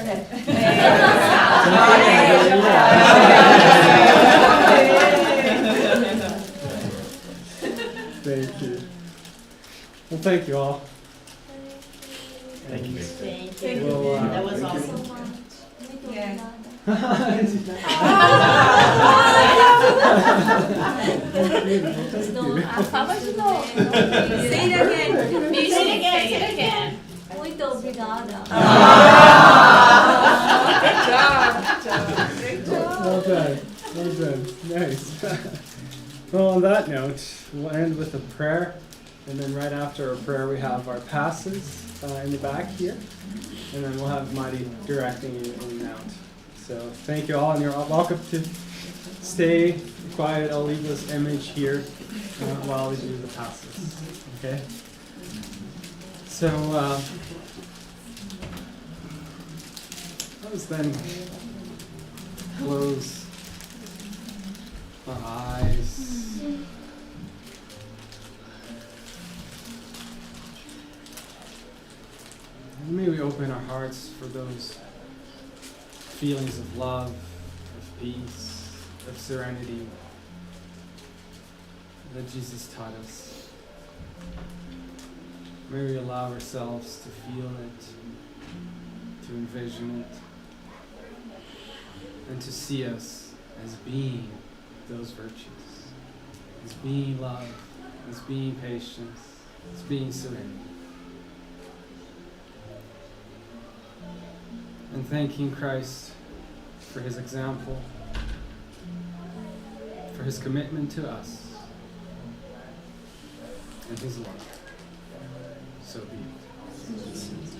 Thank you. Well, thank you all. Thank you. Thank you. Well, That was Thank you awesome. so much. Muito Yeah. obrigada. Fala de novo. Say it again. Say it again. Muito obrigada. Well done. Well done. Nice. Well, on that note, we'll end with a prayer. And then right after our prayer, we have our passes in the back here. And then we'll have Marty directing you in and out. So thank you all, and you're all welcome to stay quiet. I'll leave this image here while we do the passes. Okay? So, let's then close our eyes. And may we open our hearts for those feelings of love, of peace, of serenity that Jesus taught us. May we allow ourselves to feel it, to envision it, and to see us as being those virtues, as being love, as being patience, as being serenity. And thanking Christ for his example, for his commitment to us, and his love. So be it.